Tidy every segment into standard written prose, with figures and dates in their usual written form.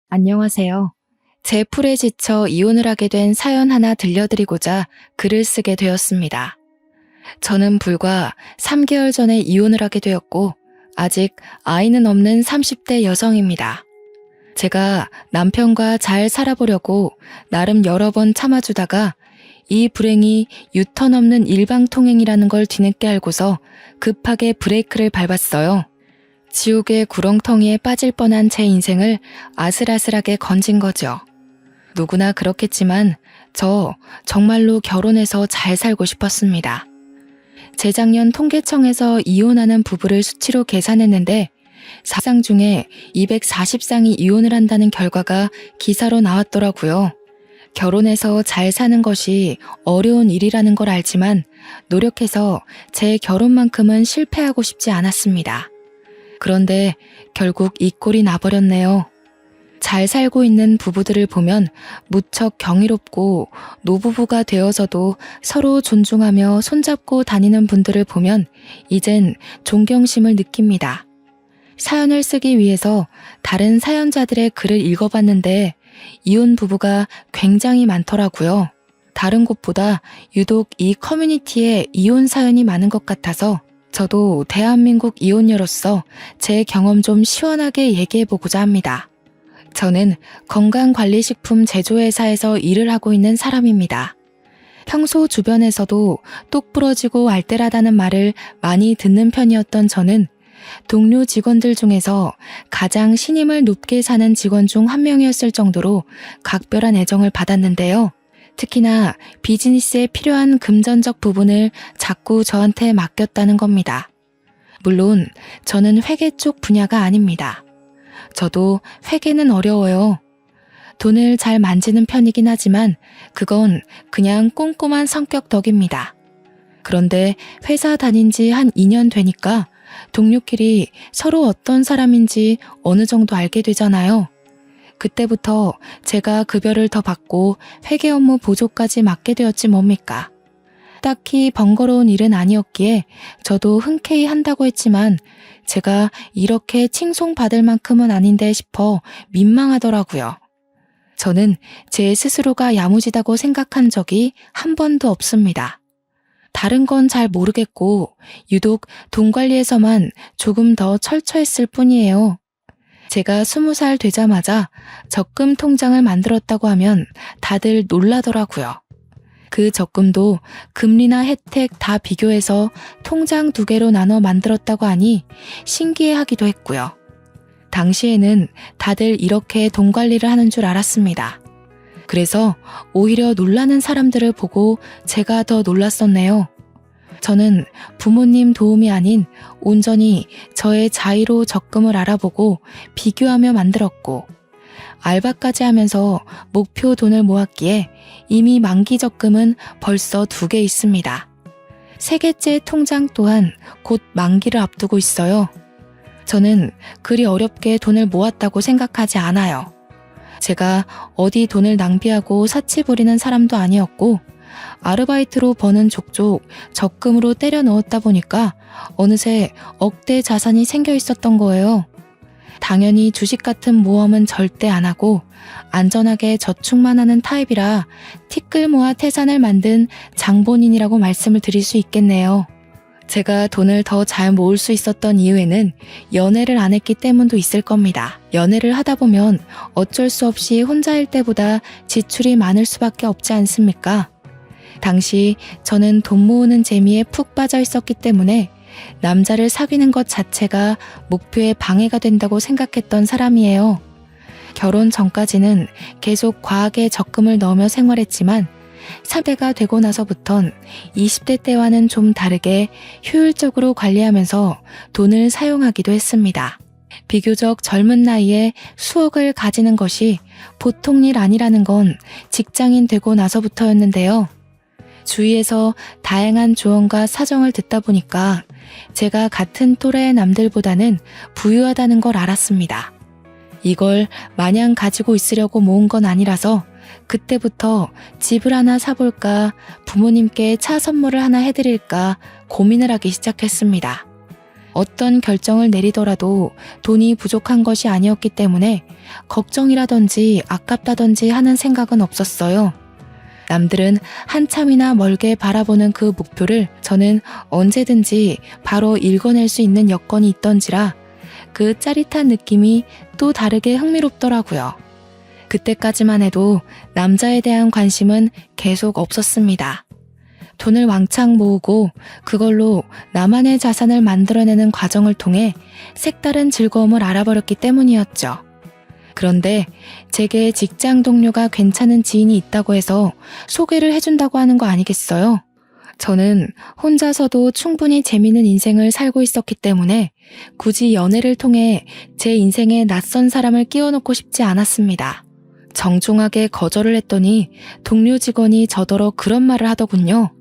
안녕하세요. 제 풀에 지쳐 이혼을 하게 된 사연 하나 들려드리고자 글을 쓰게 되었습니다. 저는 불과 3개월 전에 이혼을 하게 되었고, 아직 아이는 없는 30대 여성입니다. 제가 남편과 잘 살아보려고 나름 여러 번 참아주다가 이 불행이 유턴 없는 일방통행이라는 걸 뒤늦게 알고서 급하게 브레이크를 밟았어요. 지옥의 구렁텅이에 빠질 뻔한 제 인생을 아슬아슬하게 건진 거죠. 누구나 그렇겠지만 저 정말로 결혼해서 잘 살고 싶었습니다. 재작년 통계청에서 이혼하는 부부를 수치로 계산했는데 4상 중에 240상이 이혼을 한다는 결과가 기사로 나왔더라고요. 결혼해서 잘 사는 것이 어려운 일이라는 걸 알지만 노력해서 제 결혼만큼은 실패하고 싶지 않았습니다. 그런데 결국 이 꼴이 나버렸네요. 잘 살고 있는 부부들을 보면 무척 경이롭고 노부부가 되어서도 서로 존중하며 손잡고 다니는 분들을 보면 이젠 존경심을 느낍니다. 사연을 쓰기 위해서 다른 사연자들의 글을 읽어봤는데 이혼 부부가 굉장히 많더라고요. 다른 곳보다 유독 이 커뮤니티에 이혼 사연이 많은 것 같아서 저도 대한민국 이혼녀로서 제 경험 좀 시원하게 얘기해보고자 합니다. 저는 건강관리식품 제조회사에서 일을 하고 있는 사람입니다. 평소 주변에서도 똑 부러지고 알뜰하다는 말을 많이 듣는 편이었던 저는 동료 직원들 중에서 가장 신임을 높게 사는 직원 중 한 명이었을 정도로 각별한 애정을 받았는데요. 특히나 비즈니스에 필요한 금전적 부분을 자꾸 저한테 맡겼다는 겁니다. 물론 저는 회계 쪽 분야가 아닙니다. 저도 회계는 어려워요. 돈을 잘 만지는 편이긴 하지만 그건 그냥 꼼꼼한 성격 덕입니다. 그런데 회사 다닌 지 한 2년 되니까 동료끼리 서로 어떤 사람인지 어느 정도 알게 되잖아요. 그때부터 제가 급여를 더 받고 회계 업무 보조까지 맡게 되었지 뭡니까. 딱히 번거로운 일은 아니었기에 저도 흔쾌히 한다고 했지만 제가 이렇게 칭송받을 만큼은 아닌데 싶어 민망하더라고요. 저는 제 스스로가 야무지다고 생각한 적이 한 번도 없습니다. 다른 건 잘 모르겠고 유독 돈 관리에서만 조금 더 철저했을 뿐이에요. 제가 20살 되자마자 적금 통장을 만들었다고 하면 다들 놀라더라고요. 그 적금도 금리나 혜택 다 비교해서 통장 2개로 나눠 만들었다고 하니 신기해하기도 했고요. 당시에는 다들 이렇게 돈 관리를 하는 줄 알았습니다. 그래서 오히려 놀라는 사람들을 보고 제가 더 놀랐었네요. 저는 부모님 도움이 아닌 온전히 저의 자의로 적금을 알아보고 비교하며 만들었고 알바까지 하면서 목표 돈을 모았기에 이미 만기 적금은 벌써 2개 있습니다. 3개째 통장 또한 곧 만기를 앞두고 있어요. 저는 그리 어렵게 돈을 모았다고 생각하지 않아요. 제가 어디 돈을 낭비하고 사치 부리는 사람도 아니었고 아르바이트로 버는 족족 적금으로 때려 넣었다 보니까 어느새 억대 자산이 생겨 있었던 거예요. 당연히 주식 같은 모험은 절대 안 하고 안전하게 저축만 하는 타입이라 티끌 모아 태산을 만든 장본인이라고 말씀을 드릴 수 있겠네요. 제가 돈을 더 잘 모을 수 있었던 이유에는 연애를 안 했기 때문도 있을 겁니다. 연애를 하다 보면 어쩔 수 없이 혼자일 때보다 지출이 많을 수밖에 없지 않습니까? 당시 저는 돈 모으는 재미에 푹 빠져 있었기 때문에 남자를 사귀는 것 자체가 목표에 방해가 된다고 생각했던 사람이에요. 결혼 전까지는 계속 과하게 적금을 넣으며 생활했지만 30대가 되고 나서부턴 20대 때와는 좀 다르게 효율적으로 관리하면서 돈을 사용하기도 했습니다. 비교적 젊은 나이에 수억을 가지는 것이 보통 일 아니라는 건 직장인 되고 나서부터였는데요. 주위에서 다양한 조언과 사정을 듣다 보니까 제가 같은 또래의 남들보다는 부유하다는 걸 알았습니다. 이걸 마냥 가지고 있으려고 모은 건 아니라서 그때부터 집을 하나 사볼까 부모님께 차 선물을 하나 해드릴까 고민을 하기 시작했습니다. 어떤 결정을 내리더라도 돈이 부족한 것이 아니었기 때문에 걱정이라든지 아깝다든지 하는 생각은 없었어요. 남들은 한참이나 멀게 바라보는 그 목표를 저는 언제든지 바로 읽어낼 수 있는 여건이 있던지라 그 짜릿한 느낌이 또 다르게 흥미롭더라고요. 그때까지만 해도 남자에 대한 관심은 계속 없었습니다. 돈을 왕창 모으고 그걸로 나만의 자산을 만들어내는 과정을 통해 색다른 즐거움을 알아버렸기 때문이었죠. 그런데 제게 직장 동료가 괜찮은 지인이 있다고 해서 소개를 해준다고 하는 거 아니겠어요? 저는 혼자서도 충분히 재미있는 인생을 살고 있었기 때문에 굳이 연애를 통해 제 인생에 낯선 사람을 끼워넣고 싶지 않았습니다. 정중하게 거절을 했더니 동료 직원이 저더러 그런 말을 하더군요.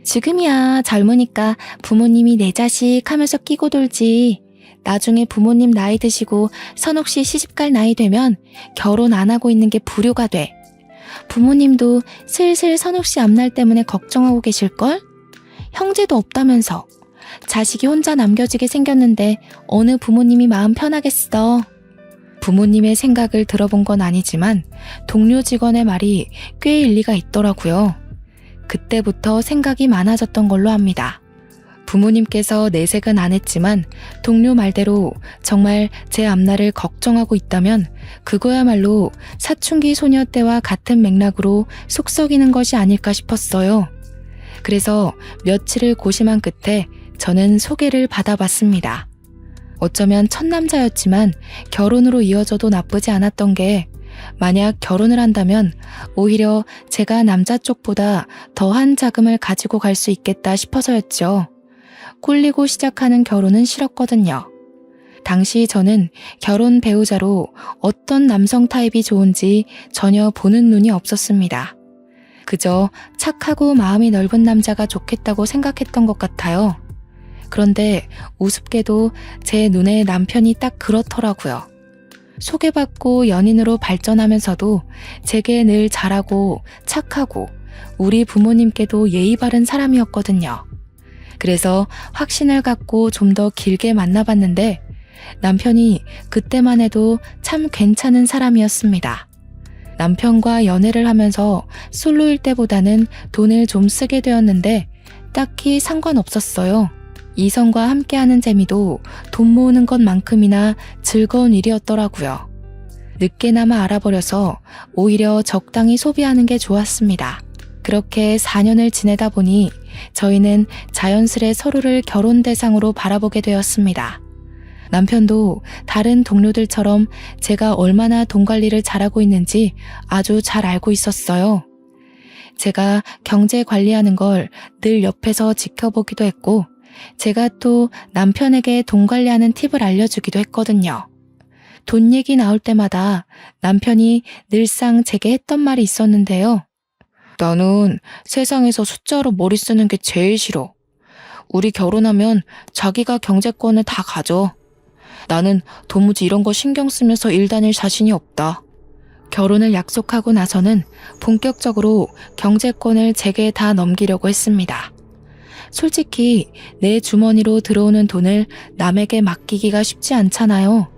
지금이야 젊으니까 부모님이 내 자식 하면서 끼고 돌지. 나중에 부모님 나이 드시고 선옥 씨 시집갈 나이 되면 결혼 안 하고 있는 게 불효가 돼. 부모님도 슬슬 선옥 씨 앞날 때문에 걱정하고 계실걸? 형제도 없다면서. 자식이 혼자 남겨지게 생겼는데 어느 부모님이 마음 편하겠어. 부모님의 생각을 들어본 건 아니지만 동료 직원의 말이 꽤 일리가 있더라고요. 그때부터 생각이 많아졌던 걸로 압니다. 부모님께서 내색은 안 했지만 동료 말대로 정말 제 앞날을 걱정하고 있다면 그거야말로 사춘기 소녀 때와 같은 맥락으로 속썩이는 것이 아닐까 싶었어요. 그래서 며칠을 고심한 끝에 저는 소개를 받아봤습니다. 어쩌면 첫 남자였지만 결혼으로 이어져도 나쁘지 않았던 게 만약 결혼을 한다면 오히려 제가 남자 쪽보다 더한 자금을 가지고 갈 수 있겠다 싶어서였죠. 꿀리고 시작하는 결혼은 싫었거든요. 당시 저는 결혼 배우자로 어떤 남성 타입이 좋은지 전혀 보는 눈이 없었습니다. 그저 착하고 마음이 넓은 남자가 좋겠다고 생각했던 것 같아요. 그런데 우습게도 제 눈에 남편이 딱 그렇더라고요. 소개받고 연인으로 발전하면서도 제게 늘 잘하고 착하고 우리 부모님께도 예의 바른 사람이었거든요. 그래서 확신을 갖고 좀 더 길게 만나봤는데 남편이 그때만 해도 참 괜찮은 사람이었습니다. 남편과 연애를 하면서 솔로일 때보다는 돈을 좀 쓰게 되었는데 딱히 상관없었어요. 이성과 함께하는 재미도 돈 모으는 것만큼이나 즐거운 일이었더라고요. 늦게나마 알아버려서 오히려 적당히 소비하는 게 좋았습니다. 그렇게 4년을 지내다 보니 저희는 자연스레 서로를 결혼 대상으로 바라보게 되었습니다. 남편도 다른 동료들처럼 제가 얼마나 돈 관리를 잘하고 있는지 아주 잘 알고 있었어요. 제가 경제 관리하는 걸 늘 옆에서 지켜보기도 했고 제가 또 남편에게 돈 관리하는 팁을 알려주기도 했거든요. 돈 얘기 나올 때마다 남편이 늘상 제게 했던 말이 있었는데요. 나는 세상에서 숫자로 머리 쓰는 게 제일 싫어. 우리 결혼하면 자기가 경제권을 다 가져. 나는 도무지 이런 거 신경 쓰면서 일 다닐 자신이 없다. 결혼을 약속하고 나서는 본격적으로 경제권을 제게 다 넘기려고 했습니다. 솔직히 내 주머니로 들어오는 돈을 남에게 맡기기가 쉽지 않잖아요.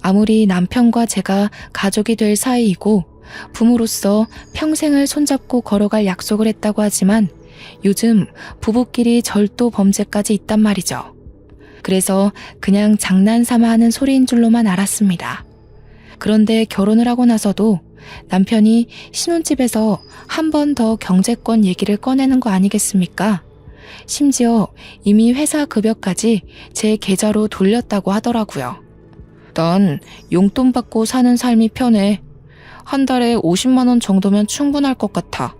아무리 남편과 제가 가족이 될 사이이고 부모로서 평생을 손잡고 걸어갈 약속을 했다고 하지만 요즘 부부끼리 절도 범죄까지 있단 말이죠. 그래서 그냥 장난삼아 하는 소리인 줄로만 알았습니다. 그런데 결혼을 하고 나서도 남편이 신혼집에서 한 번 더 경제권 얘기를 꺼내는 거 아니겠습니까? 심지어 이미 회사 급여까지 제 계좌로 돌렸다고 하더라고요. 난 용돈 받고 사는 삶이 편해. 한 달에 50만 원 정도면 충분할 것 같아.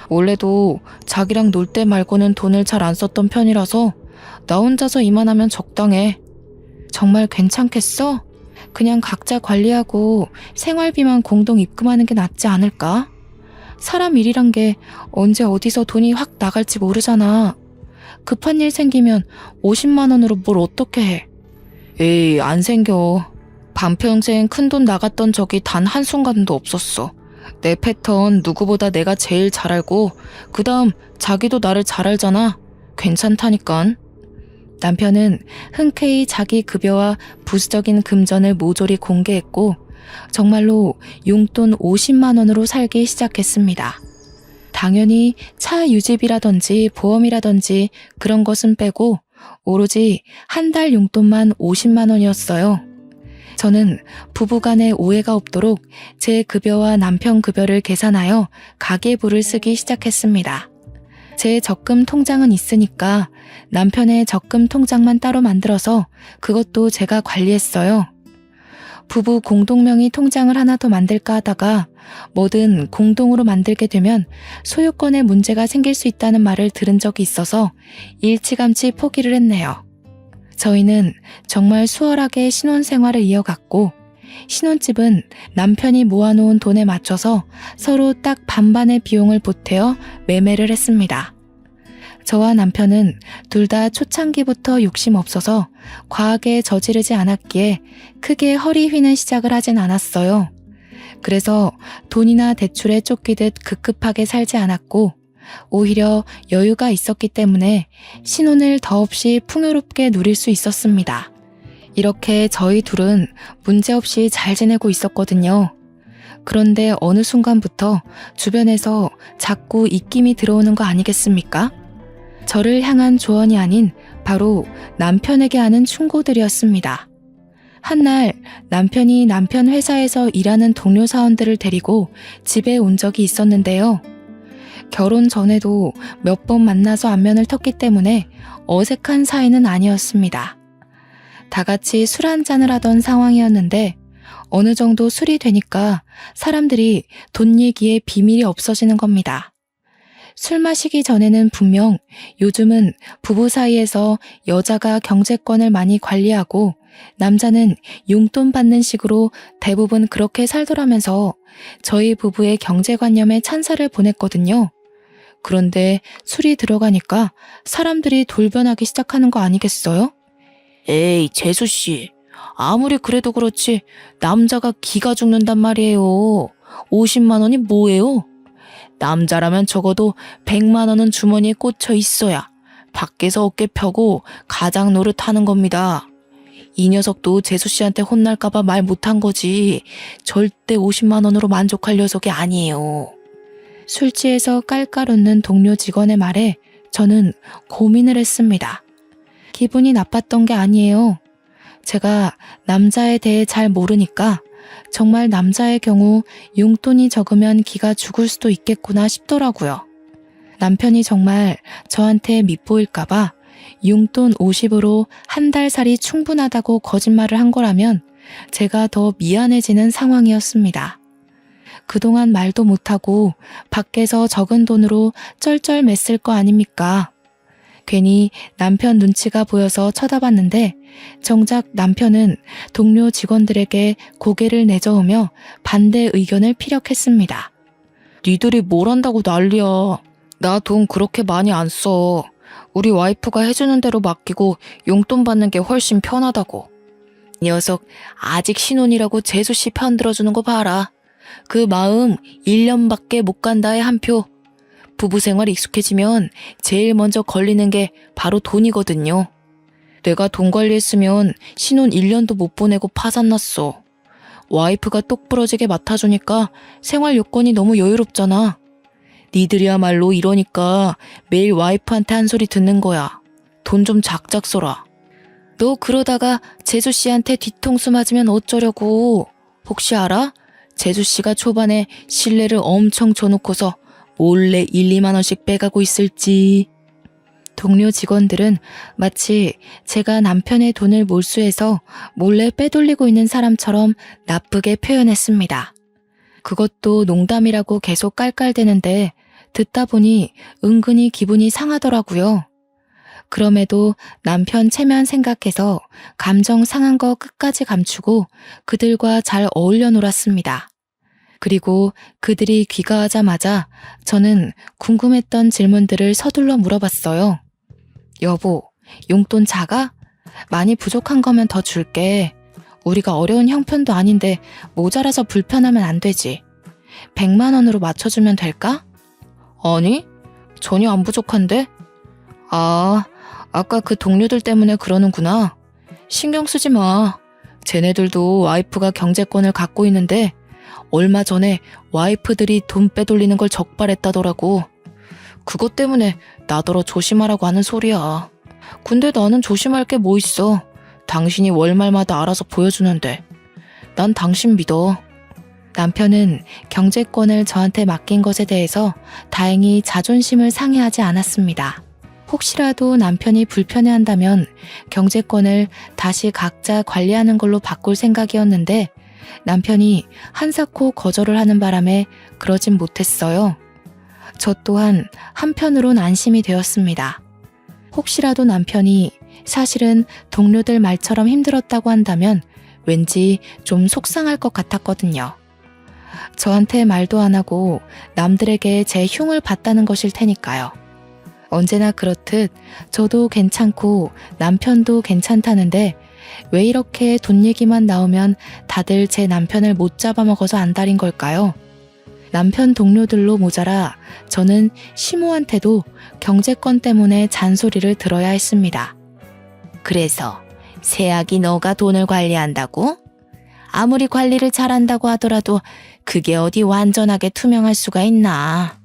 원래도 자기랑 놀 때 말고는 돈을 잘 안 썼던 편이라서 나 혼자서 이만하면 적당해. 정말 괜찮겠어? 그냥 각자 관리하고 생활비만 공동 입금하는 게 낫지 않을까? 사람 일이란 게 언제 어디서 돈이 확 나갈지 모르잖아. 급한 일 생기면 50만 원으로 뭘 어떻게 해? 에이, 안 생겨. 반평생 큰돈 나갔던 적이 단 한순간도 없었어. 내 패턴 누구보다 내가 제일 잘 알고 그 다음 자기도 나를 잘 알잖아. 괜찮다니깐. 남편은 흔쾌히 자기 급여와 부수적인 금전을 모조리 공개했고 정말로 용돈 50만 원으로 살기 시작했습니다. 당연히 차 유지비라든지 보험이라든지 그런 것은 빼고 오로지 한 달 용돈만 50만 원이었어요. 저는 부부간에 오해가 없도록 제 급여와 남편 급여를 계산하여 가계부를 쓰기 시작했습니다. 제 적금 통장은 있으니까 남편의 적금 통장만 따로 만들어서 그것도 제가 관리했어요. 부부 공동명의 통장을 하나 더 만들까 하다가 뭐든 공동으로 만들게 되면 소유권에 문제가 생길 수 있다는 말을 들은 적이 있어서 일찌감치 포기를 했네요. 저희는 정말 수월하게 신혼생활을 이어갔고 신혼집은 남편이 모아놓은 돈에 맞춰서 서로 딱 반반의 비용을 보태어 매매를 했습니다. 저와 남편은 둘 다 초창기부터 욕심 없어서 과하게 저지르지 않았기에 크게 허리 휘는 시작을 하진 않았어요. 그래서 돈이나 대출에 쫓기듯 급급하게 살지 않았고 오히려 여유가 있었기 때문에 신혼을 더없이 풍요롭게 누릴 수 있었습니다. 이렇게 저희 둘은 문제없이 잘 지내고 있었거든요. 그런데 어느 순간부터 주변에서 자꾸 입김이 들어오는 거 아니겠습니까? 저를 향한 조언이 아닌 바로 남편에게 하는 충고들이었습니다. 한날 남편이 남편 회사에서 일하는 동료 사원들을 데리고 집에 온 적이 있었는데요. 결혼 전에도 몇 번 만나서 안면을 텄기 때문에 어색한 사이는 아니었습니다. 다 같이 술 한잔을 하던 상황이었는데 어느 정도 술이 되니까 사람들이 돈 얘기에 비밀이 없어지는 겁니다. 술 마시기 전에는 분명 요즘은 부부 사이에서 여자가 경제권을 많이 관리하고 남자는 용돈 받는 식으로 대부분 그렇게 살더라면서 저희 부부의 경제관념에 찬사를 보냈거든요. 그런데 술이 들어가니까 사람들이 돌변하기 시작하는 거 아니겠어요? 에이, 재수씨. 아무리 그래도 그렇지 남자가 기가 죽는단 말이에요. 50만 원이 뭐예요? 남자라면 적어도 100만 원은 주머니에 꽂혀 있어야 밖에서 어깨 펴고 가장 노릇하는 겁니다. 이 녀석도 재수씨한테 혼날까봐 말 못한 거지 절대 50만 원으로 만족할 녀석이 아니에요. 술 취해서 깔깔 웃는 동료 직원의 말에 저는 고민을 했습니다. 기분이 나빴던 게 아니에요. 제가 남자에 대해 잘 모르니까 정말 남자의 경우 용돈이 적으면 기가 죽을 수도 있겠구나 싶더라고요. 남편이 정말 저한테 밉보일까봐 용돈 50으로 한 달 살이 충분하다고 거짓말을 한 거라면 제가 더 미안해지는 상황이었습니다. 그동안 말도 못하고 밖에서 적은 돈으로 쩔쩔맸을 거 아닙니까? 괜히 남편 눈치가 보여서 쳐다봤는데 정작 남편은 동료 직원들에게 고개를 내저으며 반대 의견을 피력했습니다. 니들이 뭘 한다고 난리야. 나 돈 그렇게 많이 안 써. 우리 와이프가 해주는 대로 맡기고 용돈 받는 게 훨씬 편하다고. 녀석 아직 신혼이라고 재수씨 편 들어주는 거 봐라. 그 마음 1년밖에 못 간다의 한 표. 부부 생활 익숙해지면 제일 먼저 걸리는 게 바로 돈이거든요. 내가 돈 관리했으면 신혼 1년도 못 보내고 파산났어. 와이프가 똑부러지게 맡아주니까 생활 요건이 너무 여유롭잖아. 니들이야말로 이러니까 매일 와이프한테 한 소리 듣는 거야. 돈 좀 작작 써라. 너 그러다가 재수씨한테 뒤통수 맞으면 어쩌려고. 혹시 알아? 재수씨가 초반에 신뢰를 엄청 줘놓고서 몰래 1, 2만 원씩 빼가고 있을지. 동료 직원들은 마치 제가 남편의 돈을 몰수해서 몰래 빼돌리고 있는 사람처럼 나쁘게 표현했습니다. 그것도 농담이라고 계속 깔깔대는데 듣다 보니 은근히 기분이 상하더라고요. 그럼에도 남편 체면 생각해서 감정 상한 거 끝까지 감추고 그들과 잘 어울려 놀았습니다. 그리고 그들이 귀가하자마자 저는 궁금했던 질문들을 서둘러 물어봤어요. 여보, 용돈 작아? 많이 부족한 거면 더 줄게. 우리가 어려운 형편도 아닌데 모자라서 불편하면 안 되지. 100만 원으로 맞춰주면 될까? 아니, 전혀 안 부족한데? 아, 아까 그 동료들 때문에 그러는구나. 신경 쓰지 마. 쟤네들도 와이프가 경제권을 갖고 있는데 얼마 전에 와이프들이 돈 빼돌리는 걸 적발했다더라고. 그것 때문에 나더러 조심하라고 하는 소리야. 근데 나는 조심할 게 뭐 있어. 당신이 월말마다 알아서 보여주는데. 난 당신 믿어. 남편은 경제권을 저한테 맡긴 것에 대해서 다행히 자존심을 상해하지 않았습니다. 혹시라도 남편이 불편해한다면 경제권을 다시 각자 관리하는 걸로 바꿀 생각이었는데 남편이 한사코 거절을 하는 바람에 그러진 못했어요. 저 또한 한편으론 안심이 되었습니다. 혹시라도 남편이 사실은 동료들 말처럼 힘들었다고 한다면 왠지 좀 속상할 것 같았거든요. 저한테 말도 안 하고 남들에게 제 흉을 봤다는 것일 테니까요. 언제나 그렇듯 저도 괜찮고 남편도 괜찮다는데 왜 이렇게 돈 얘기만 나오면 다들 제 남편을 못 잡아먹어서 안달인 걸까요? 남편 동료들로 모자라 저는 시모한테도 경제권 때문에 잔소리를 들어야 했습니다. 그래서 세학이 너가 돈을 관리한다고? 아무리 관리를 잘한다고 하더라도 그게 어디 완전하게 투명할 수가 있나?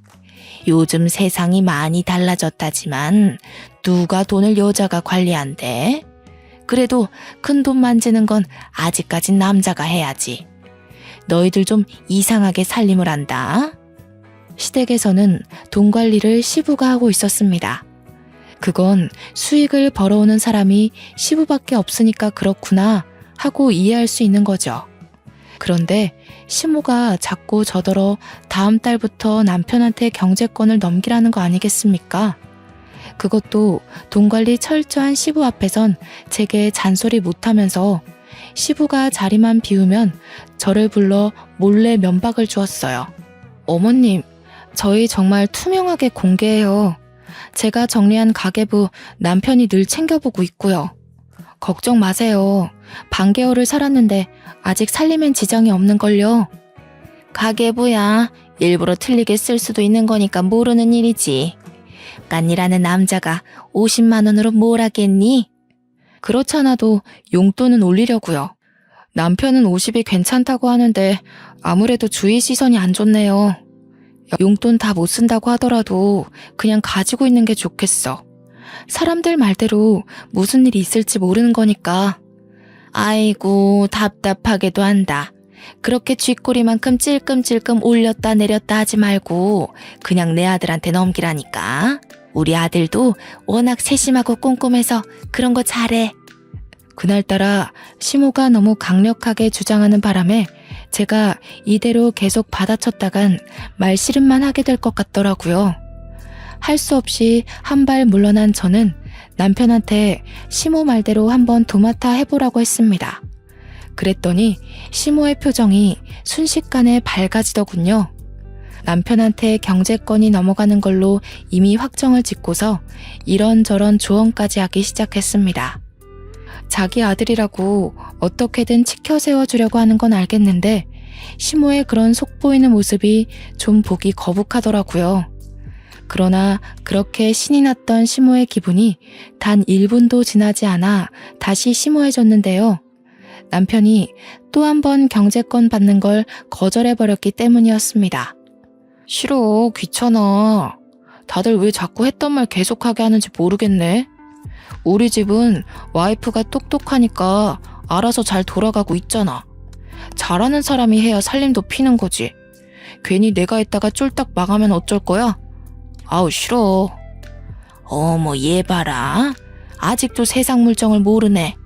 요즘 세상이 많이 달라졌다지만 누가 돈을 여자가 관리한대? 그래도 큰 돈 만지는 건 아직까진 남자가 해야지. 너희들 좀 이상하게 살림을 한다. 시댁에서는 돈 관리를 시부가 하고 있었습니다. 그건 수익을 벌어오는 사람이 시부밖에 없으니까 그렇구나 하고 이해할 수 있는 거죠. 그런데 시모가 자꾸 저더러 다음 달부터 남편한테 경제권을 넘기라는 거 아니겠습니까? 그것도 돈 관리 철저한 시부 앞에선 제게 잔소리 못하면서 시부가 자리만 비우면 저를 불러 몰래 면박을 주었어요. 어머님, 저희 정말 투명하게 공개해요. 제가 정리한 가계부 남편이 늘 챙겨보고 있고요. 걱정 마세요. 반개월을 살았는데 아직 살림엔 지장이 없는걸요. 가계부야. 일부러 틀리게 쓸 수도 있는 거니까 모르는 일이지. 깐이라는 남자가 50만 원으로 뭘 하겠니? 그렇잖아도 용돈은 올리려고요. 남편은 50이 괜찮다고 하는데 아무래도 주위 시선이 안 좋네요. 용돈 다 못 쓴다고 하더라도 그냥 가지고 있는 게 좋겠어. 사람들 말대로 무슨 일이 있을지 모르는 거니까. 아이고 답답하게도 한다. 그렇게 쥐꼬리만큼 찔끔찔끔 올렸다 내렸다 하지 말고 그냥 내 아들한테 넘기라니까. 우리 아들도 워낙 세심하고 꼼꼼해서 그런 거 잘해. 그날따라 시모가 너무 강력하게 주장하는 바람에 제가 이대로 계속 받아쳤다간 말씨름만 하게 될 것 같더라고요. 할 수 없이 한 발 물러난 저는 남편한테 시모 말대로 한번 도맡아 해보라고 했습니다. 그랬더니 시모의 표정이 순식간에 밝아지더군요. 남편한테 경제권이 넘어가는 걸로 이미 확정을 짓고서 이런저런 조언까지 하기 시작했습니다. 자기 아들이라고 어떻게든 치켜 세워주려고 하는 건 알겠는데 시모의 그런 속보이는 모습이 좀 보기 거북하더라고요. 그러나 그렇게 신이 났던 시모의 기분이 단 1분도 지나지 않아 다시 심오해졌는데요. 남편이 또 한 번 경제권 받는 걸 거절해버렸기 때문이었습니다. 싫어, 귀찮아. 다들 왜 자꾸 했던 말 계속하게 하는지 모르겠네. 우리 집은 와이프가 똑똑하니까 알아서 잘 돌아가고 있잖아. 잘하는 사람이 해야 살림도 피는 거지. 괜히 내가 했다가 쫄딱 망하면 어쩔 거야? 아우 싫어. 어머 얘 봐라. 아직도 세상 물정을 모르네.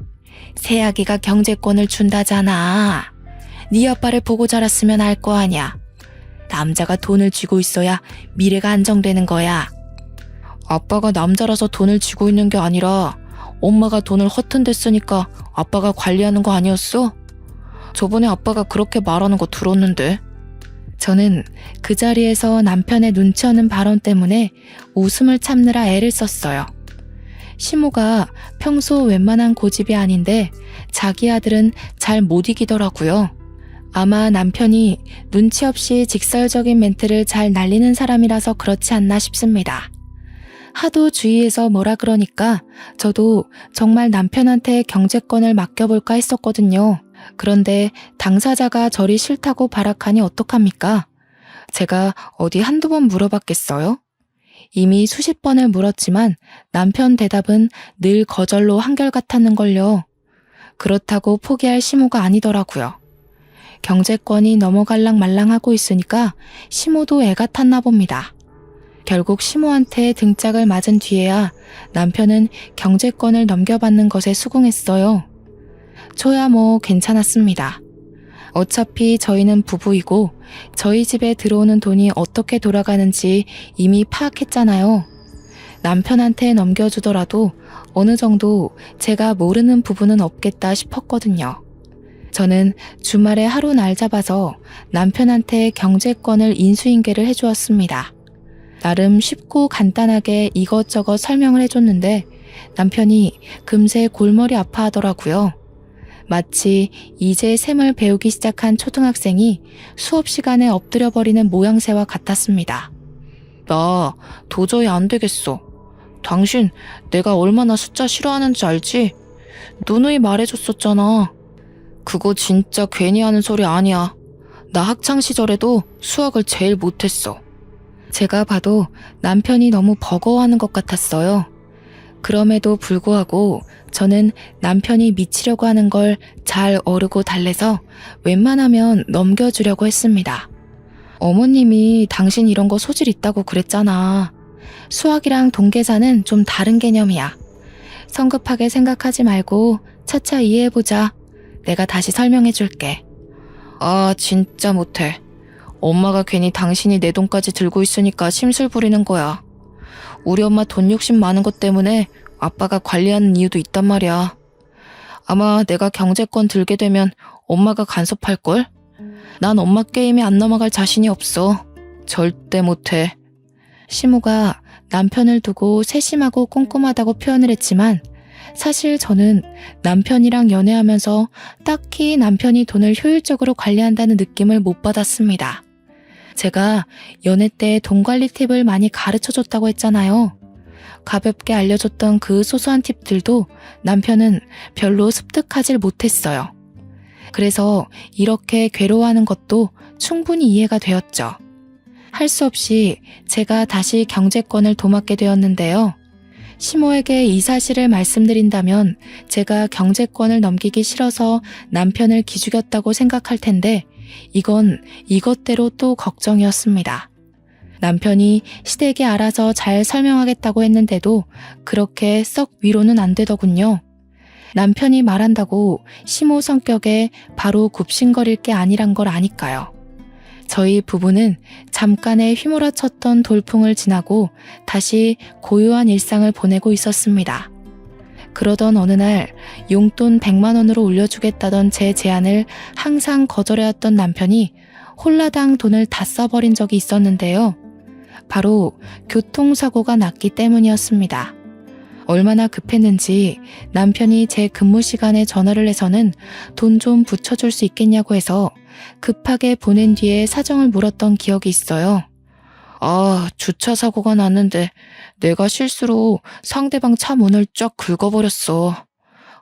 새아기가 경제권을 준다잖아. 네 아빠를 보고 자랐으면 알 거 아냐. 남자가 돈을 쥐고 있어야 미래가 안정되는 거야. 아빠가 남자라서 돈을 쥐고 있는 게 아니라 엄마가 돈을 허튼데 쓰니까 아빠가 관리하는 거 아니었어? 저번에 아빠가 그렇게 말하는 거 들었는데. 저는 그 자리에서 남편의 눈치 없는 발언 때문에 웃음을 참느라 애를 썼어요. 시모가 평소 웬만한 고집이 아닌데 자기 아들은 잘 못 이기더라고요. 아마 남편이 눈치 없이 직설적인 멘트를 잘 날리는 사람이라서 그렇지 않나 싶습니다. 하도 주위에서 뭐라 그러니까 저도 정말 남편한테 경제권을 맡겨볼까 했었거든요. 그런데 당사자가 저리 싫다고 발악하니 어떡합니까? 제가 어디 한두 번 물어봤겠어요? 이미 수십 번을 물었지만 남편 대답은 늘 거절로 한결같았는걸요. 그렇다고 포기할 시모가 아니더라고요. 경제권이 넘어갈랑 말랑하고 있으니까 시모도 애가 탔나 봅니다. 결국 시모한테 등짝을 맞은 뒤에야 남편은 경제권을 넘겨받는 것에 수긍했어요. 저야 뭐 괜찮았습니다. 어차피 저희는 부부이고 저희 집에 들어오는 돈이 어떻게 돌아가는지 이미 파악했잖아요. 남편한테 넘겨주더라도 어느 정도 제가 모르는 부분은 없겠다 싶었거든요. 저는 주말에 하루 날 잡아서 남편한테 경제권을 인수인계를 해주었습니다. 나름 쉽고 간단하게 이것저것 설명을 해줬는데 남편이 금세 골머리 아파하더라고요. 마치 이제 셈을 배우기 시작한 초등학생이 수업 시간에 엎드려버리는 모양새와 같았습니다. 나 도저히 안 되겠어. 당신 내가 얼마나 숫자 싫어하는지 알지? 누누이 말해줬었잖아. 그거 진짜 괜히 하는 소리 아니야. 나 학창시절에도 수학을 제일 못했어. 제가 봐도 남편이 너무 버거워하는 것 같았어요. 그럼에도 불구하고 저는 남편이 미치려고 하는 걸 잘 어르고 달래서 웬만하면 넘겨주려고 했습니다. 어머님이 당신 이런 거 소질 있다고 그랬잖아. 수학이랑 동계산은 좀 다른 개념이야. 성급하게 생각하지 말고 차차 이해해보자. 내가 다시 설명해줄게. 아, 진짜 못해. 엄마가 괜히 당신이 내 돈까지 들고 있으니까 심술 부리는 거야. 우리 엄마 돈 욕심 많은 것 때문에 아빠가 관리하는 이유도 있단 말이야. 아마 내가 경제권 들게 되면 엄마가 간섭할걸? 난 엄마 게임에 안 넘어갈 자신이 없어. 절대 못해. 시모가 남편을 두고 세심하고 꼼꼼하다고 표현을 했지만 사실 저는 남편이랑 연애하면서 딱히 남편이 돈을 효율적으로 관리한다는 느낌을 못 받았습니다. 제가 연애 때 돈 관리 팁을 많이 가르쳐줬다고 했잖아요. 가볍게 알려줬던 그 소소한 팁들도 남편은 별로 습득하질 못했어요. 그래서 이렇게 괴로워하는 것도 충분히 이해가 되었죠. 할 수 없이 제가 다시 경제권을 도맡게 되었는데요. 시모에게 이 사실을 말씀드린다면 제가 경제권을 넘기기 싫어서 남편을 기죽였다고 생각할 텐데 이건 이것대로 또 걱정이었습니다. 남편이 시댁에 알아서 잘 설명하겠다고 했는데도 그렇게 썩 위로는 안 되더군요. 남편이 말한다고 시모 성격에 바로 굽신거릴 게 아니란 걸 아니까요. 저희 부부는 잠깐의 휘몰아쳤던 돌풍을 지나고 다시 고요한 일상을 보내고 있었습니다. 그러던 어느 날 용돈 100만 원으로 올려주겠다던 제 제안을 항상 거절해왔던 남편이 홀라당 돈을 다 써버린 적이 있었는데요. 바로 교통사고가 났기 때문이었습니다. 얼마나 급했는지 남편이 제 근무 시간에 전화를 해서는 돈 좀 붙여줄 수 있겠냐고 해서 급하게 보낸 뒤에 사정을 물었던 기억이 있어요. 아, 주차 사고가 났는데 내가 실수로 상대방 차 문을 쫙 긁어버렸어.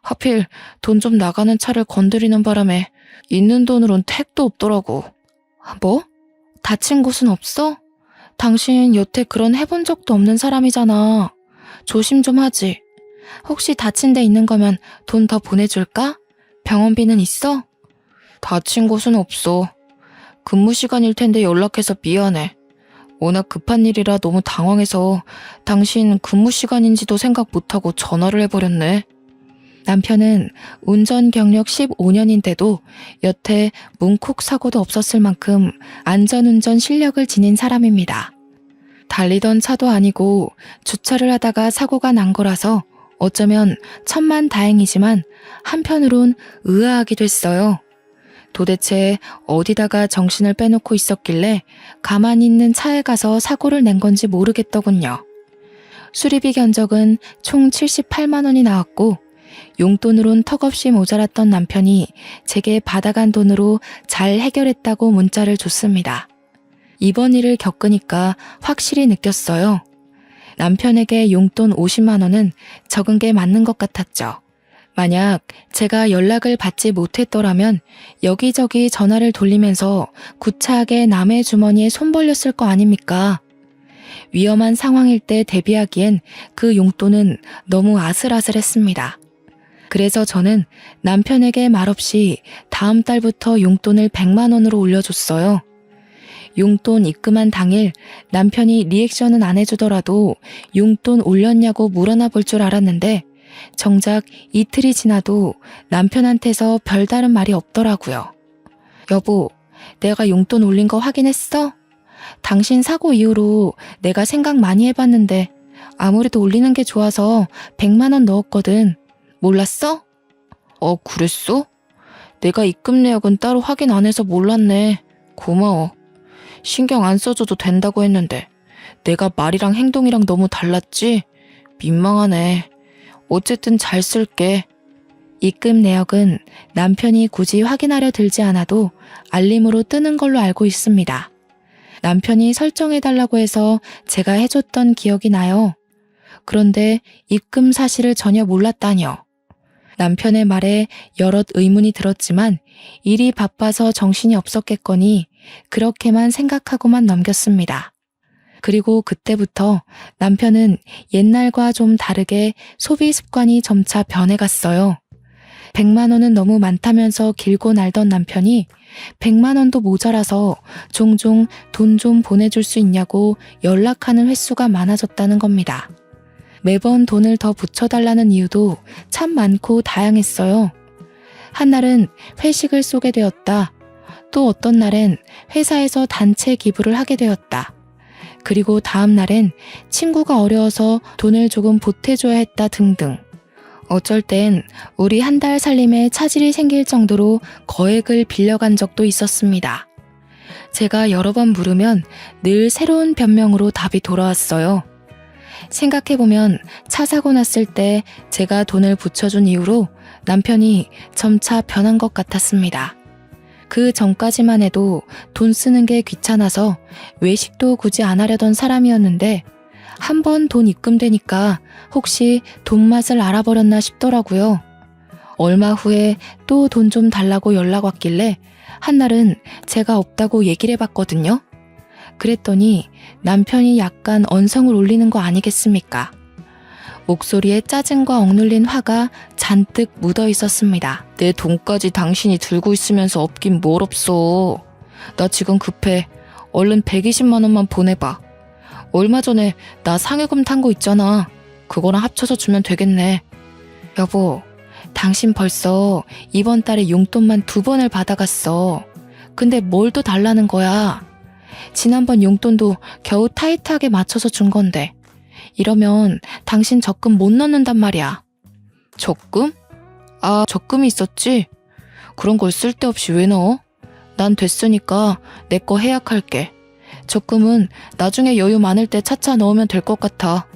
하필 돈 좀 나가는 차를 건드리는 바람에 있는 돈으론 택도 없더라고. 뭐? 다친 곳은 없어? 당신 여태 그런 해본 적도 없는 사람이잖아. 조심 좀 하지. 혹시 다친 데 있는 거면 돈 더 보내줄까? 병원비는 있어? 다친 곳은 없어. 근무 시간일 텐데 연락해서 미안해. 워낙 급한 일이라 너무 당황해서 당신 근무 시간인지도 생각 못하고 전화를 해버렸네. 남편은 운전 경력 15년인데도 여태 문콕 사고도 없었을 만큼 안전운전 실력을 지닌 사람입니다. 달리던 차도 아니고 주차를 하다가 사고가 난 거라서 어쩌면 천만다행이지만 한편으론 의아하기도 했어요. 도대체 어디다가 정신을 빼놓고 있었길래 가만히 있는 차에 가서 사고를 낸 건지 모르겠더군요. 수리비 견적은 총 78만 원이 나왔고 용돈으론 턱없이 모자랐던 남편이 제게 받아간 돈으로 잘 해결했다고 문자를 줬습니다. 이번 일을 겪으니까 확실히 느꼈어요. 남편에게 용돈 50만 원은 적은 게 맞는 것 같았죠. 만약 제가 연락을 받지 못했더라면 여기저기 전화를 돌리면서 구차하게 남의 주머니에 손 벌렸을 거 아닙니까? 위험한 상황일 때 대비하기엔 그 용돈은 너무 아슬아슬했습니다. 그래서 저는 남편에게 말없이 다음 달부터 용돈을 100만 원으로 올려줬어요. 용돈 입금한 당일 남편이 리액션은 안 해주더라도 용돈 올렸냐고 물어나 볼 줄 알았는데 정작 이틀이 지나도 남편한테서 별다른 말이 없더라고요. 여보, 내가 용돈 올린 거 확인했어? 당신 사고 이후로 내가 생각 많이 해봤는데 아무래도 올리는 게 좋아서 100만 원 넣었거든. 몰랐어? 그랬어? 내가 입금 내역은 따로 확인 안 해서 몰랐네. 고마워. 신경 안 써줘도 된다고 했는데 내가 말이랑 행동이랑 너무 달랐지? 민망하네. 어쨌든 잘 쓸게. 입금 내역은 남편이 굳이 확인하려 들지 않아도 알림으로 뜨는 걸로 알고 있습니다. 남편이 설정해달라고 해서 제가 해줬던 기억이 나요. 그런데 입금 사실을 전혀 몰랐다뇨. 남편의 말에 여럿 의문이 들었지만 일이 바빠서 정신이 없었겠거니 그렇게만 생각하고만 넘겼습니다. 그리고 그때부터 남편은 옛날과 좀 다르게 소비 습관이 점차 변해갔어요. 100만 원은 너무 많다면서 길고 날던 남편이 100만 원도 모자라서 종종 돈 좀 보내줄 수 있냐고 연락하는 횟수가 많아졌다는 겁니다. 매번 돈을 더 붙여달라는 이유도 참 많고 다양했어요. 한날은 회식을 쏘게 되었다. 또 어떤 날엔 회사에서 단체 기부를 하게 되었다. 그리고 다음 날엔 친구가 어려워서 돈을 조금 보태줘야 했다 등등. 어쩔 땐 우리 한 달 살림에 차질이 생길 정도로 거액을 빌려간 적도 있었습니다. 제가 여러 번 물으면 늘 새로운 변명으로 답이 돌아왔어요. 생각해보면 차 사고 났을 때 제가 돈을 붙여준 이후로 남편이 점차 변한 것 같았습니다. 그 전까지만 해도 돈 쓰는 게 귀찮아서 외식도 굳이 안 하려던 사람이었는데 한 번 돈 입금되니까 혹시 돈 맛을 알아버렸나 싶더라고요. 얼마 후에 또 돈 좀 달라고 연락 왔길래 한날은 제가 없다고 얘기를 해봤거든요. 그랬더니 남편이 약간 언성을 올리는 거 아니겠습니까? 목소리에 짜증과 억눌린 화가 잔뜩 묻어 있었습니다. 내 돈까지 당신이 들고 있으면서 없긴 뭘 없어. 나 지금 급해. 얼른 120만 원만 보내봐. 얼마 전에 나 상여금 탄 거 있잖아. 그거랑 합쳐서 주면 되겠네. 여보, 당신 벌써 이번 달에 용돈만 2번을 받아갔어. 근데 뭘 또 달라는 거야? 지난번 용돈도 겨우 타이트하게 맞춰서 준 건데 이러면 당신 적금 못 넣는단 말이야. 적금? 적금이 있었지? 그런 걸 쓸데없이 왜 넣어? 난 됐으니까 내 거 해약할게. 적금은 나중에 여유 많을 때 차차 넣으면 될 것 같아.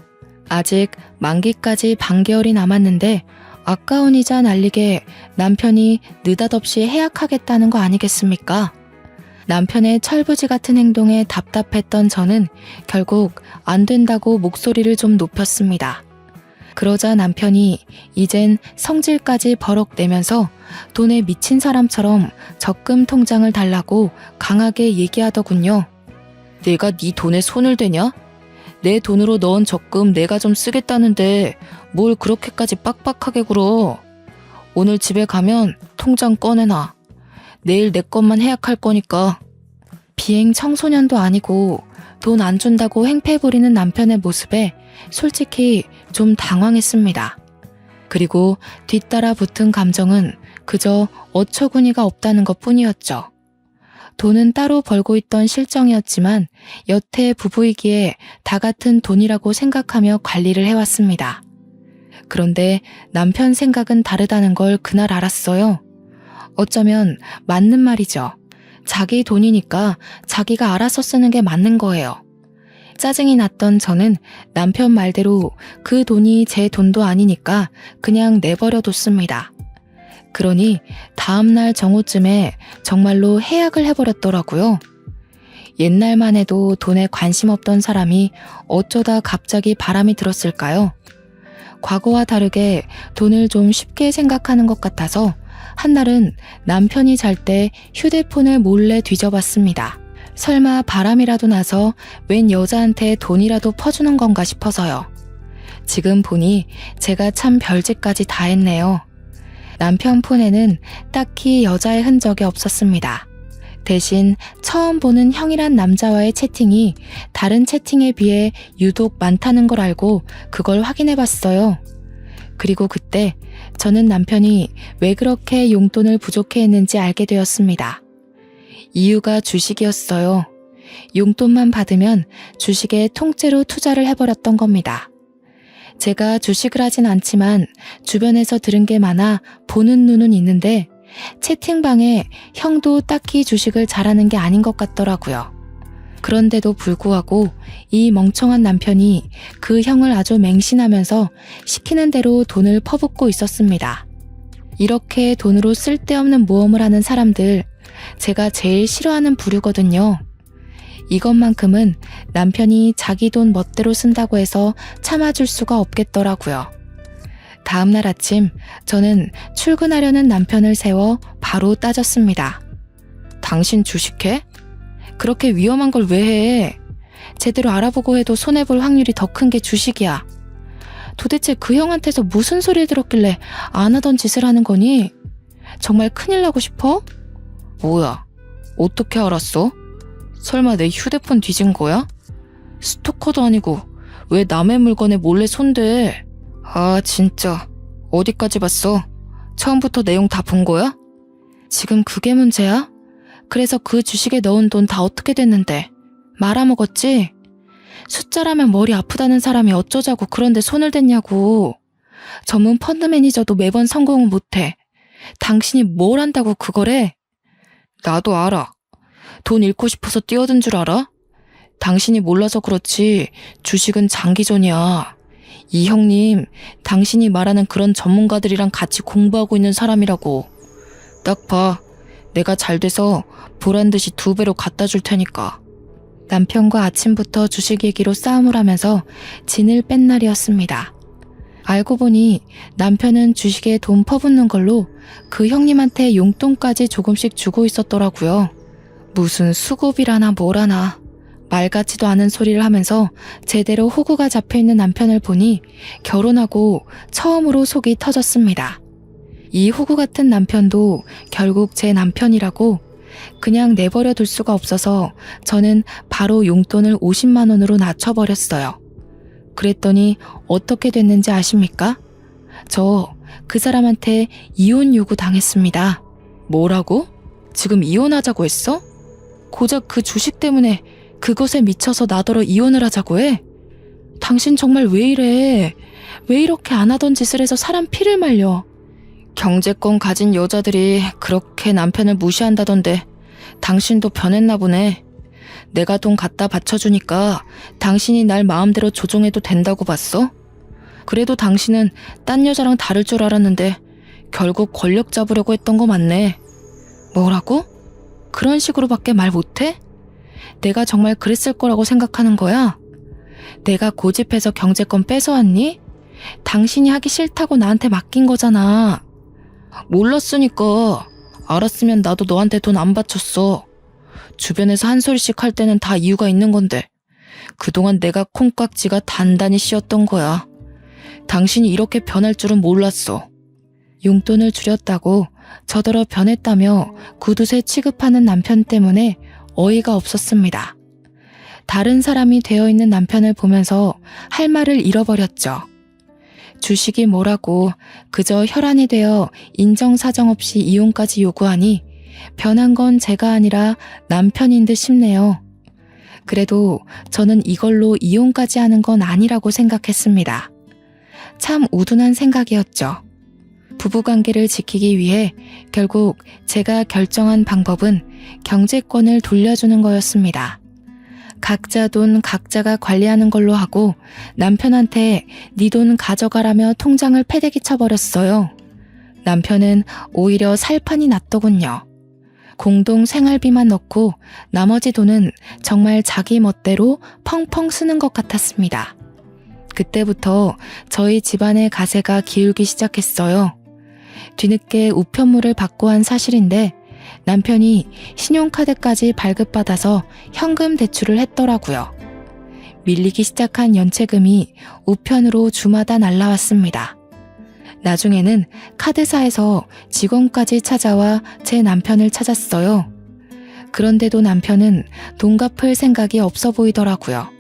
아직 만기까지 반개월이 남았는데 아까운 이자 날리게 남편이 느닷없이 해약하겠다는 거 아니겠습니까? 남편의 철부지 같은 행동에 답답했던 저는 결국 안 된다고 목소리를 좀 높였습니다. 그러자 남편이 이젠 성질까지 버럭 내면서 돈에 미친 사람처럼 적금 통장을 달라고 강하게 얘기하더군요. 내가 네 돈에 손을 대냐? 내 돈으로 넣은 적금 내가 좀 쓰겠다는데 뭘 그렇게까지 빡빡하게 굴어. 오늘 집에 가면 통장 꺼내놔. 내일 내 것만 해약할 거니까. 비행 청소년도 아니고 돈 안 준다고 행패 부리는 남편의 모습에 솔직히 좀 당황했습니다. 그리고 뒤따라 붙은 감정은 그저 어처구니가 없다는 것 뿐이었죠. 돈은 따로 벌고 있던 실정이었지만 여태 부부이기에 다 같은 돈이라고 생각하며 관리를 해왔습니다. 그런데 남편 생각은 다르다는 걸 그날 알았어요. 어쩌면 맞는 말이죠. 자기 돈이니까 자기가 알아서 쓰는 게 맞는 거예요. 짜증이 났던 저는 남편 말대로 그 돈이 제 돈도 아니니까 그냥 내버려뒀습니다. 그러니 다음날 정오쯤에 정말로 해약을 해버렸더라고요. 옛날만 해도 돈에 관심 없던 사람이 어쩌다 갑자기 바람이 들었을까요? 과거와 다르게 돈을 좀 쉽게 생각하는 것 같아서 한날은 남편이 잘 때 휴대폰을 몰래 뒤져봤습니다. 설마 바람이라도 나서 웬 여자한테 돈이라도 퍼주는 건가 싶어서요. 지금 보니 제가 참 별짓까지 다 했네요. 남편 폰에는 딱히 여자의 흔적이 없었습니다. 대신 처음 보는 형이란 남자와의 채팅이 다른 채팅에 비해 유독 많다는 걸 알고 그걸 확인해봤어요. 그리고 그때 저는 남편이 왜 그렇게 용돈을 부족해 했는지 알게 되었습니다. 이유가 주식이었어요. 용돈만 받으면 주식에 통째로 투자를 해버렸던 겁니다. 제가 주식을 하진 않지만 주변에서 들은 게 많아 보는 눈은 있는데 채팅방에 형도 딱히 주식을 잘하는 게 아닌 것 같더라고요. 그런데도 불구하고 이 멍청한 남편이 그 형을 아주 맹신하면서 시키는 대로 돈을 퍼붓고 있었습니다. 이렇게 돈으로 쓸데없는 모험을 하는 사람들, 제가 제일 싫어하는 부류거든요. 이것만큼은 남편이 자기 돈 멋대로 쓴다고 해서 참아줄 수가 없겠더라고요. 다음날 아침 저는 출근하려는 남편을 세워 바로 따졌습니다. 당신 주식해? 그렇게 위험한 걸 왜 해? 제대로 알아보고 해도 손해볼 확률이 더 큰 게 주식이야. 도대체 그 형한테서 무슨 소리를 들었길래 안 하던 짓을 하는 거니? 정말 큰일 나고 싶어? 뭐야? 어떻게 알았어? 설마 내 휴대폰 뒤진 거야? 스토커도 아니고 왜 남의 물건에 몰래 손대? 아 진짜 어디까지 봤어? 처음부터 내용 다 본 거야? 지금 그게 문제야? 그래서 그 주식에 넣은 돈 다 어떻게 됐는데? 말아먹었지? 숫자라면 머리 아프다는 사람이 어쩌자고 그런데 손을 댔냐고. 전문 펀드 매니저도 매번 성공은 못해. 당신이 뭘 한다고 그걸 해? 나도 알아. 돈 잃고 싶어서 뛰어든 줄 알아? 당신이 몰라서 그렇지 주식은 장기전이야. 이 형님, 당신이 말하는 그런 전문가들이랑 같이 공부하고 있는 사람이라고. 딱 봐. 내가 잘 돼서 보란듯이 2배로 갖다 줄 테니까. 남편과 아침부터 주식 얘기로 싸움을 하면서 진을 뺀 날이었습니다. 알고 보니 남편은 주식에 돈 퍼붓는 걸로 그 형님한테 용돈까지 조금씩 주고 있었더라고요. 무슨 수급이라나 뭐라나 말 같지도 않은 소리를 하면서 제대로 호구가 잡혀있는 남편을 보니 결혼하고 처음으로 속이 터졌습니다. 이 호구 같은 남편도 결국 제 남편이라고 그냥 내버려 둘 수가 없어서 저는 바로 용돈을 50만 원으로 낮춰버렸어요. 그랬더니 어떻게 됐는지 아십니까? 저 그 사람한테 이혼 요구 당했습니다. 뭐라고? 지금 이혼하자고 했어? 고작 그 주식 때문에 그것에 미쳐서 나더러 이혼을 하자고 해? 당신 정말 왜 이래? 왜 이렇게 안 하던 짓을 해서 사람 피를 말려? 경제권 가진 여자들이 그렇게 남편을 무시한다던데 당신도 변했나 보네. 내가 돈 갖다 바쳐주니까 당신이 날 마음대로 조종해도 된다고 봤어? 그래도 당신은 딴 여자랑 다를 줄 알았는데 결국 권력 잡으려고 했던 거 맞네. 뭐라고? 그런 식으로밖에 말 못해? 내가 정말 그랬을 거라고 생각하는 거야? 내가 고집해서 경제권 뺏어왔니? 당신이 하기 싫다고 나한테 맡긴 거잖아. 몰랐으니까. 알았으면 나도 너한테 돈 안 바쳤어. 주변에서 한 소리씩 할 때는 다 이유가 있는 건데 그동안 내가 콩깍지가 단단히 씌었던 거야. 당신이 이렇게 변할 줄은 몰랐어. 용돈을 줄였다고 저더러 변했다며 구두쇠 취급하는 남편 때문에 어이가 없었습니다. 다른 사람이 되어 있는 남편을 보면서 할 말을 잃어버렸죠. 주식이 뭐라고 그저 혈안이 되어 인정사정 없이 이혼까지 요구하니 변한 건 제가 아니라 남편인 듯 싶네요. 그래도 저는 이걸로 이혼까지 하는 건 아니라고 생각했습니다. 참 우둔한 생각이었죠. 부부관계를 지키기 위해 결국 제가 결정한 방법은 경제권을 돌려주는 거였습니다. 각자 돈 각자가 관리하는 걸로 하고 남편한테 네 돈 가져가라며 통장을 패대기 쳐버렸어요. 남편은 오히려 살판이 났더군요. 공동 생활비만 넣고 나머지 돈은 정말 자기 멋대로 펑펑 쓰는 것 같았습니다. 그때부터 저희 집안의 가세가 기울기 시작했어요. 뒤늦게 우편물을 받고 한 사실인데 남편이 신용카드까지 발급받아서 현금 대출을 했더라고요. 밀리기 시작한 연체금이 우편으로 주마다 날라왔습니다. 나중에는 카드사에서 직원까지 찾아와 제 남편을 찾았어요. 그런데도 남편은 돈 갚을 생각이 없어 보이더라고요.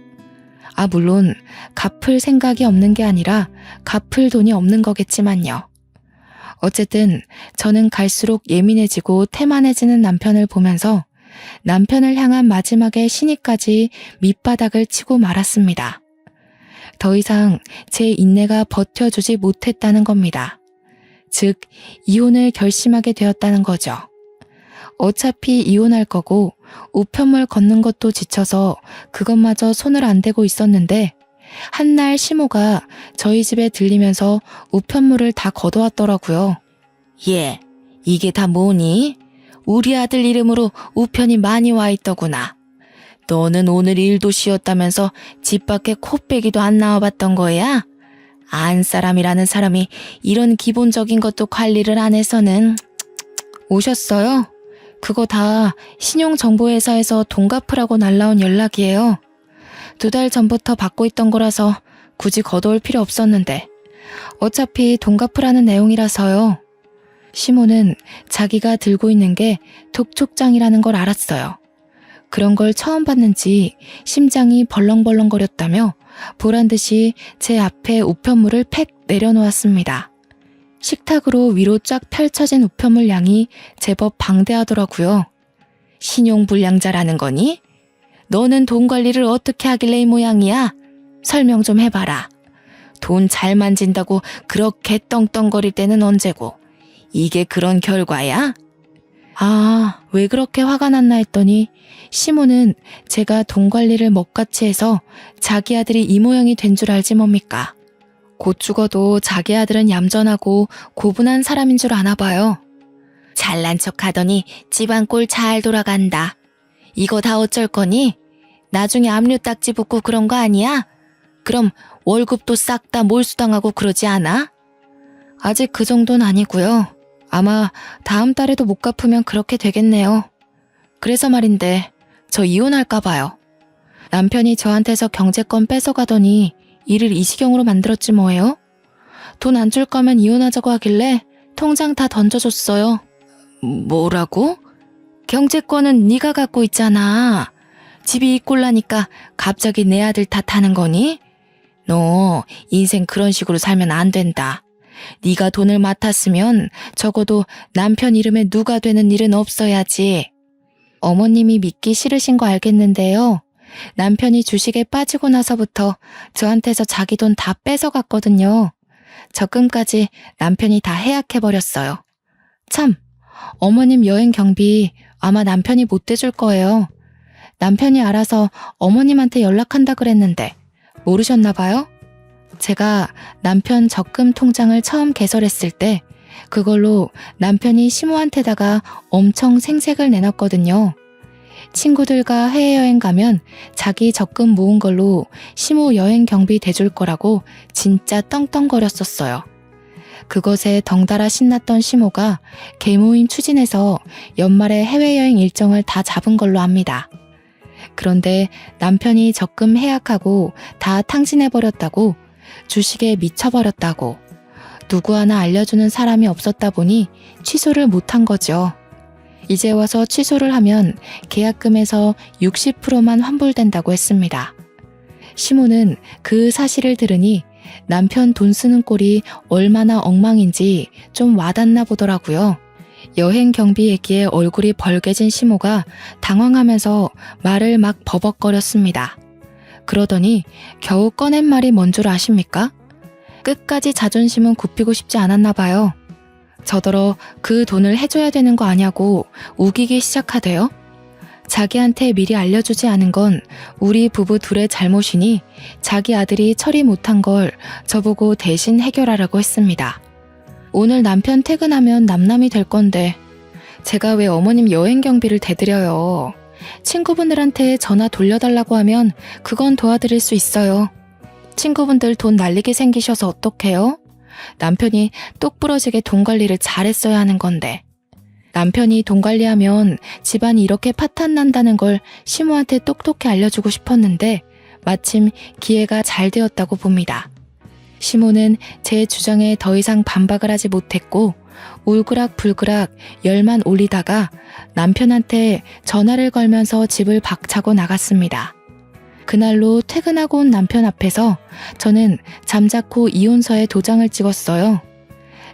물론 갚을 생각이 없는 게 아니라 갚을 돈이 없는 거겠지만요. 어쨌든 저는 갈수록 예민해지고 태만해지는 남편을 보면서 남편을 향한 마지막의 시니까지 밑바닥을 치고 말았습니다. 더 이상 제 인내가 버텨주지 못했다는 겁니다. 즉, 이혼을 결심하게 되었다는 거죠. 어차피 이혼할 거고 우편물 걷는 것도 지쳐서 그것마저 손을 안 대고 있었는데 한날 시모가 저희 집에 들리면서 우편물을 다 걷어왔더라고요. 얘, 이게 다 뭐니? 우리 아들 이름으로 우편이 많이 와 있더구나. 너는 오늘 일도 쉬었다면서 집 밖에 코빼기도 안 나와봤던 거야? 안 사람이라는 사람이 이런 기본적인 것도 관리를 안 해서는. 오셨어요? 그거 다 신용정보회사에서 돈 갚으라고 날라온 연락이에요. 2달 전부터 받고 있던 거라서 굳이 걷어올 필요 없었는데 어차피 돈 갚으라는 내용이라서요. 시모는 자기가 들고 있는 게 독촉장이라는 걸 알았어요. 그런 걸 처음 봤는지 심장이 벌렁벌렁거렸다며 보란듯이 제 앞에 우편물을 팩 내려놓았습니다. 식탁으로 위로 쫙 펼쳐진 우편물 양이 제법 방대하더라고요. 신용불량자라는 거니? 너는 돈 관리를 어떻게 하길래 이 모양이야? 설명 좀 해봐라. 돈 잘 만진다고 그렇게 떵떵거릴 때는 언제고? 이게 그런 결과야? 왜 그렇게 화가 났나 했더니 시모는 제가 돈 관리를 먹같이 해서 자기 아들이 이 모양이 된 줄 알지 뭡니까? 곧 죽어도 자기 아들은 얌전하고 고분한 사람인 줄 아나 봐요. 잘난 척 하더니 집안 꼴 잘 돌아간다. 이거 다 어쩔 거니? 나중에 압류 딱지 붙고 그런 거 아니야? 그럼 월급도 싹 다 몰수당하고 그러지 않아? 아직 그 정도는 아니고요. 아마 다음 달에도 못 갚으면 그렇게 되겠네요. 그래서 말인데 저 이혼할까 봐요. 남편이 저한테서 경제권 뺏어가더니 일을 이 지경으로 만들었지 뭐예요? 돈 안 줄 거면 이혼하자고 하길래 통장 다 던져줬어요. 뭐라고? 경제권은 네가 갖고 있잖아. 집이 이 꼴나니까 갑자기 내 아들 탓하는 거니? 너 인생 그런 식으로 살면 안 된다. 네가 돈을 맡았으면 적어도 남편 이름에 누가 되는 일은 없어야지. 어머님이 믿기 싫으신 거 알겠는데요. 남편이 주식에 빠지고 나서부터 저한테서 자기 돈 다 뺏어갔거든요. 적금까지 남편이 다 해약해버렸어요. 참, 어머님 여행 경비 아마 남편이 못 대줄 거예요. 남편이 알아서 어머님한테 연락한다 그랬는데 모르셨나 봐요? 제가 남편 적금 통장을 처음 개설했을 때 그걸로 남편이 시모한테다가 엄청 생색을 내놨거든요. 친구들과 해외여행 가면 자기 적금 모은 걸로 시모 여행 경비 대줄 거라고 진짜 떵떵거렸었어요. 그것에 덩달아 신났던 시모가 계모임 추진해서 연말에 해외여행 일정을 다 잡은 걸로 압니다. 그런데 남편이 적금 해약하고 다 탕진해버렸다고, 주식에 미쳐버렸다고, 누구 하나 알려주는 사람이 없었다 보니 취소를 못한 거죠. 이제 와서 취소를 하면 계약금에서 60%만 환불된다고 했습니다. 시모는 그 사실을 들으니 남편 돈 쓰는 꼴이 얼마나 엉망인지 좀 와닿나 보더라고요. 여행 경비 얘기에 얼굴이 벌개진 시모가 당황하면서 말을 막 버벅거렸습니다. 그러더니 겨우 꺼낸 말이 뭔 줄 아십니까? 끝까지 자존심은 굽히고 싶지 않았나 봐요. 저더러 그 돈을 해줘야 되는 거 아냐고 우기기 시작하대요. 자기한테 미리 알려주지 않은 건 우리 부부 둘의 잘못이니 자기 아들이 처리 못한 걸 저보고 대신 해결하라고 했습니다. 오늘 남편 퇴근하면 남남이 될 건데 제가 왜 어머님 여행 경비를 대드려요. 친구분들한테 전화 돌려달라고 하면 그건 도와드릴 수 있어요. 친구분들 돈 날리게 생기셔서 어떡해요? 남편이 똑부러지게 돈 관리를 잘했어야 하는 건데. 남편이 돈 관리하면 집안이 이렇게 파탄 난다는 걸 시모한테 똑똑히 알려주고 싶었는데 마침 기회가 잘 되었다고 봅니다. 시모는 제 주장에 더 이상 반박을 하지 못했고 울그락불그락 열만 올리다가 남편한테 전화를 걸면서 집을 박차고 나갔습니다. 그날로 퇴근하고 온 남편 앞에서 저는 잠자코 이혼서에 도장을 찍었어요.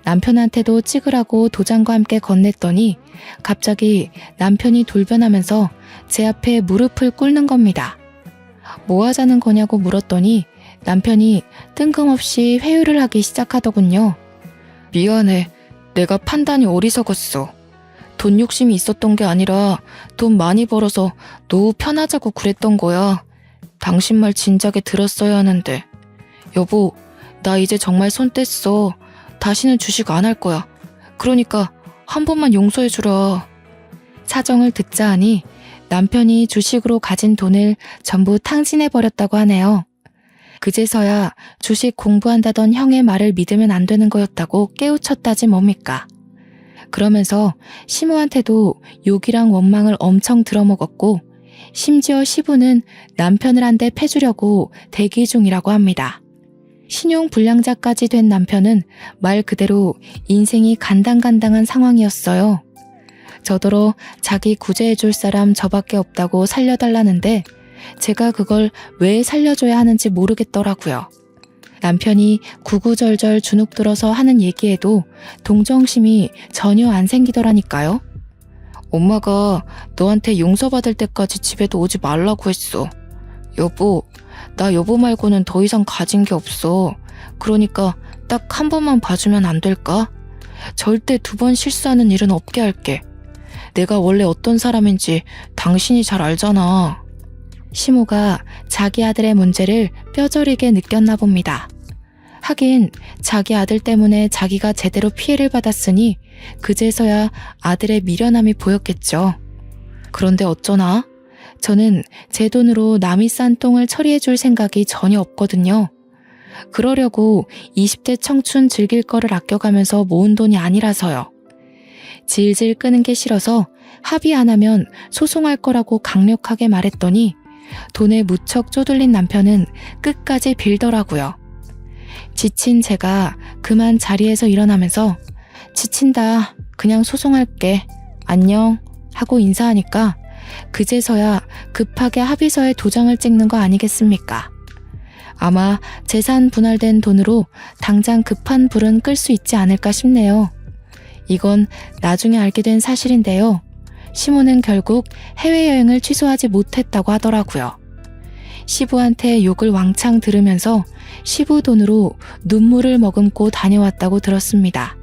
남편한테도 찍으라고 도장과 함께 건넸더니 갑자기 남편이 돌변하면서 제 앞에 무릎을 꿇는 겁니다. 뭐 하자는 거냐고 물었더니 남편이 뜬금없이 회유를 하기 시작하더군요. 미안해. 내가 판단이 어리석었어. 돈 욕심이 있었던 게 아니라 돈 많이 벌어서 노후 편하자고 그랬던 거야. 당신 말 진작에 들었어야 하는데. 여보, 나 이제 정말 손 뗐어. 다시는 주식 안 할 거야. 그러니까 한 번만 용서해주라. 사정을 듣자 하니 남편이 주식으로 가진 돈을 전부 탕진해버렸다고 하네요. 그제서야 주식 공부한다던 형의 말을 믿으면 안 되는 거였다고 깨우쳤다지 뭡니까. 그러면서 시모한테도 욕이랑 원망을 엄청 들어먹었고 심지어 시부는 남편을 한 대 패주려고 대기 중이라고 합니다. 신용불량자까지 된 남편은 말 그대로 인생이 간당간당한 상황이었어요. 저더러 자기 구제해줄 사람 저밖에 없다고 살려달라는데 제가 그걸 왜 살려줘야 하는지 모르겠더라고요. 남편이 구구절절 주눅들어서 하는 얘기에도 동정심이 전혀 안 생기더라니까요. 엄마가 너한테 용서받을 때까지 집에도 오지 말라고 했어. 여보, 나 여보 말고는 더 이상 가진 게 없어. 그러니까 딱 한 번만 봐주면 안 될까? 절대 2번 실수하는 일은 없게 할게. 내가 원래 어떤 사람인지 당신이 잘 알잖아. 시모가 자기 아들의 문제를 뼈저리게 느꼈나 봅니다. 하긴 자기 아들 때문에 자기가 제대로 피해를 받았으니 그제서야 아들의 미련함이 보였겠죠. 그런데 어쩌나? 저는 제 돈으로 남이 싼 똥을 처리해줄 생각이 전혀 없거든요. 그러려고 20대 청춘 즐길 거를 아껴가면서 모은 돈이 아니라서요. 질질 끄는 게 싫어서 합의 안 하면 소송할 거라고 강력하게 말했더니 돈에 무척 쪼들린 남편은 끝까지 빌더라고요. 지친 제가 그만 자리에서 일어나면서 지친다. 그냥 소송할게. 안녕. 하고 인사하니까 그제서야 급하게 합의서에 도장을 찍는 거 아니겠습니까? 아마 재산 분할된 돈으로 당장 급한 불은 끌 수 있지 않을까 싶네요. 이건 나중에 알게 된 사실인데요. 시모는 결국 해외여행을 취소하지 못했다고 하더라고요. 시부한테 욕을 왕창 들으면서 시부 돈으로 눈물을 머금고 다녀왔다고 들었습니다.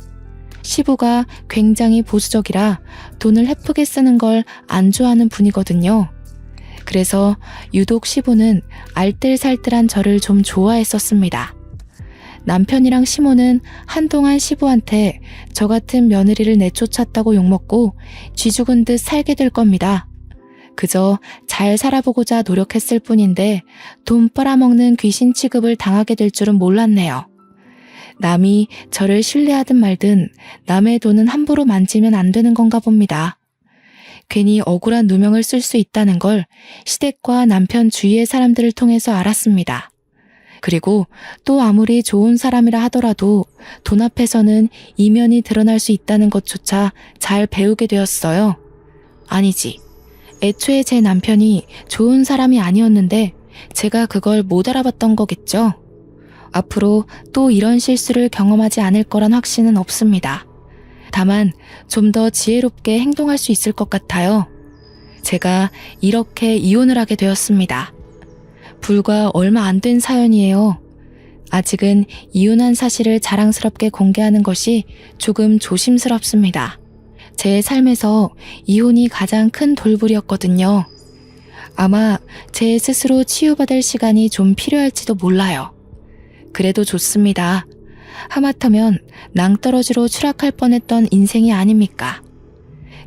시부가 굉장히 보수적이라 돈을 헤프게 쓰는 걸 안 좋아하는 분이거든요. 그래서 유독 시부는 알뜰살뜰한 저를 좀 좋아했었습니다. 남편이랑 시모는 한동안 시부한테 저 같은 며느리를 내쫓았다고 욕먹고 쥐죽은 듯 살게 될 겁니다. 그저 잘 살아보고자 노력했을 뿐인데 돈 빨아먹는 귀신 취급을 당하게 될 줄은 몰랐네요. 남이 저를 신뢰하든 말든 남의 돈은 함부로 만지면 안 되는 건가 봅니다. 괜히 억울한 누명을 쓸 수 있다는 걸 시댁과 남편 주위의 사람들을 통해서 알았습니다. 그리고 또 아무리 좋은 사람이라 하더라도 돈 앞에서는 이면이 드러날 수 있다는 것조차 잘 배우게 되었어요. 아니지. 애초에 제 남편이 좋은 사람이 아니었는데 제가 그걸 못 알아봤던 거겠죠. 앞으로 또 이런 실수를 경험하지 않을 거란 확신은 없습니다. 다만 좀 더 지혜롭게 행동할 수 있을 것 같아요. 제가 이렇게 이혼을 하게 되었습니다. 불과 얼마 안 된 사연이에요. 아직은 이혼한 사실을 자랑스럽게 공개하는 것이 조금 조심스럽습니다. 제 삶에서 이혼이 가장 큰 돌불이었거든요. 아마 제 스스로 치유받을 시간이 좀 필요할지도 몰라요. 그래도 좋습니다. 하마터면 낭떠러지로 추락할 뻔했던 인생이 아닙니까?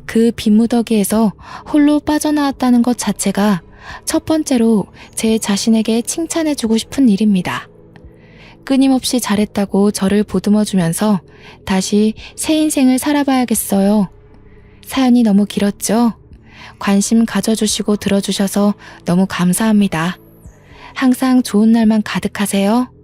그 빈무더기에서 홀로 빠져나왔다는 것 자체가 첫 번째로 제 자신에게 칭찬해주고 싶은 일입니다. 끊임없이 잘했다고 저를 보듬어주면서 다시 새 인생을 살아봐야겠어요. 사연이 너무 길었죠? 관심 가져주시고 들어주셔서 너무 감사합니다. 항상 좋은 날만 가득하세요.